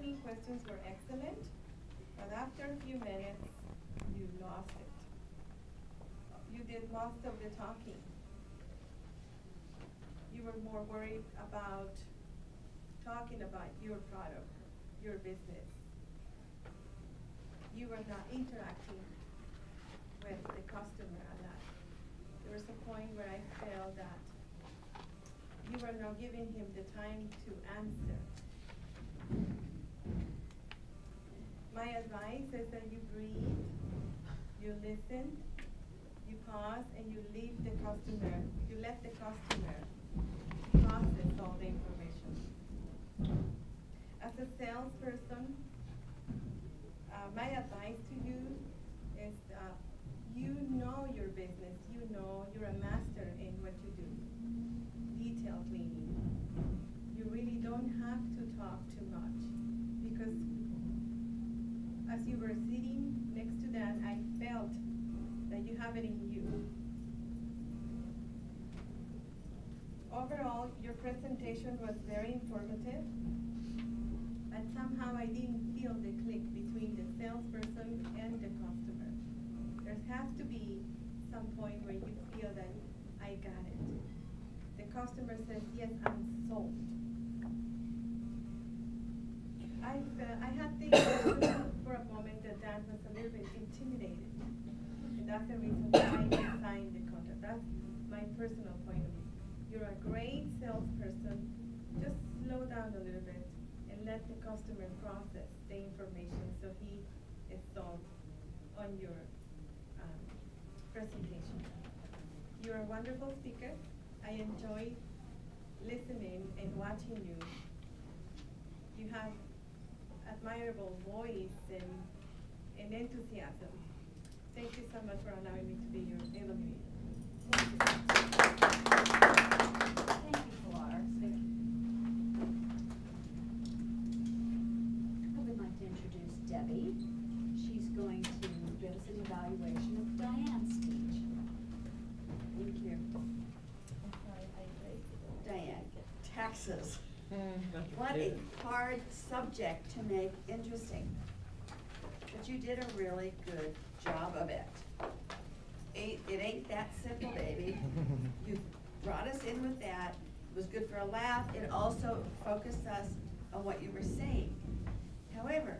asking questions were excellent, but after a few minutes, you lost it. You did most of the talking. You were more worried about talking about your product, your business. You were not interacting with the customer a lot. There was a point where I felt that you were not giving him the time to answer. My advice is that you breathe, you listen, you pause, and you leave the customer, you let the customer process all the information. As a salesperson, my advice to you is you know your business, you know you're a master in what you do. Detail cleaning. You really don't have to talk too much because as you were sitting next to that, I felt that you have it in you. Overall, your presentation was very informative, but somehow I didn't feel the click between the salesperson and the customer. There has to be some point where you feel that I got it. The customer says, yes, I'm sold. I had the impression for a moment that Dan was a little bit intimidated. And that's the reason why I signed the contract. That's my personal point of view. You're a great salesperson. Just slow down a little bit and let the customer process the information so he is sold on your presentation. You're a wonderful speaker. I enjoy listening and watching you. You have admirable voice and enthusiasm. Thank you so much for allowing me to be your illuminator. Thank you, Pilar. Thank you. I would like to introduce Debbie. She's going to give us an evaluation of Diane's speech. Thank you. Diane, taxes. What a hard subject to make interesting. But you did a really good job of it. It ain't that simple, baby. You brought us in with that. It was good for a laugh. It also focused us on what you were saying. However,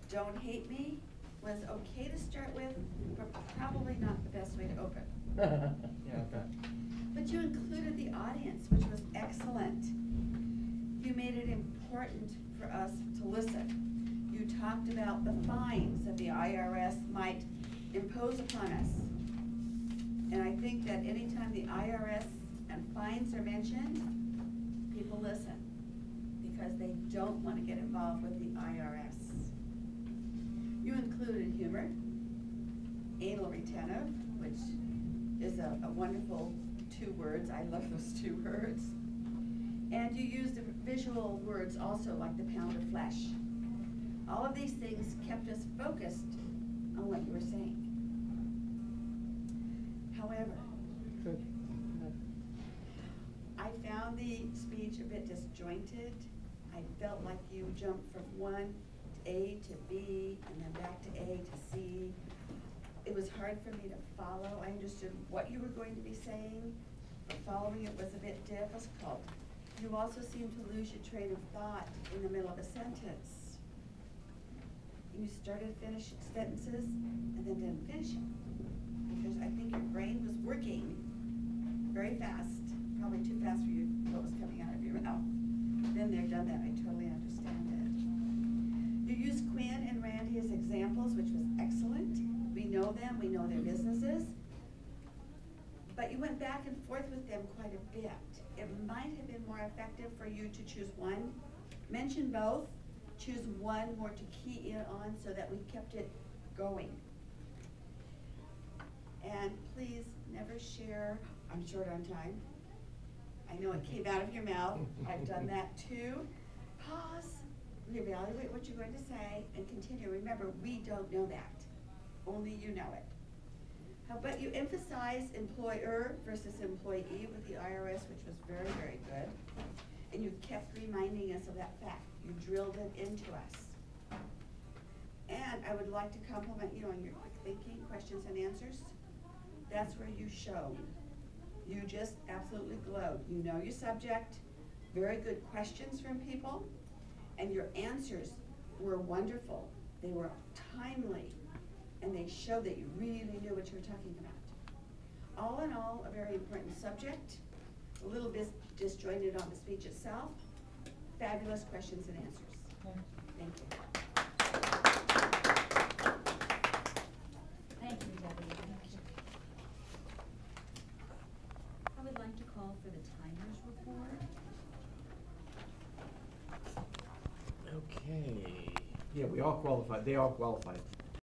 don't hate me was okay to start with, but probably not the best way to open. Yeah, okay. But you included the audience, which was excellent. You made it important for us to listen. You talked about the fines that the IRS might impose upon us. And I think that anytime the IRS and fines are mentioned, people listen because they don't want to get involved with the IRS. You included humor, anal retentive, which is a wonderful 2 words. I love those 2 words. And you used the visual words also, like the pound of flesh. All of these things kept us focused on what you were saying. However, I found the speech a bit disjointed. I felt like you jumped from one to A to B and then back to A to C. It was hard for me to follow. I understood what you were going to be saying, but following it was a bit difficult. You also seemed to lose your train of thought in the middle of a sentence. You started finish sentences and then didn't finish them. Because I think your brain was working very fast, probably too fast for you, what was coming out of your mouth. Then they're done that, I totally understand it. You used Quinn and Randy as examples, which was excellent. We know them, we know their businesses. But you went back and forth with them quite a bit. It might have been more effective for you to choose one, mention both, choose one more to key in on so that we kept it going. And please never share, I'm short on time. I know it came out of your mouth. I've done that too. Pause, reevaluate what you're going to say, and continue. Remember, we don't know that. Only you know it. How about you emphasize employer versus employee with the IRS, which was very, very good. And you kept reminding us of that fact. You drilled it into us. And I would like to compliment you on your quick thinking, questions and answers. That's where you showed. You just absolutely glowed. You know your subject, very good questions from people, and your answers were wonderful. They were timely, and they showed that you really knew what you were talking about. All in all, a very important subject, a little bit disjointed on the speech itself. Fabulous questions and answers. Thank you. Thank you, Debbie. I would like to call for the timers report. Okay. Yeah, we all qualified, they all qualified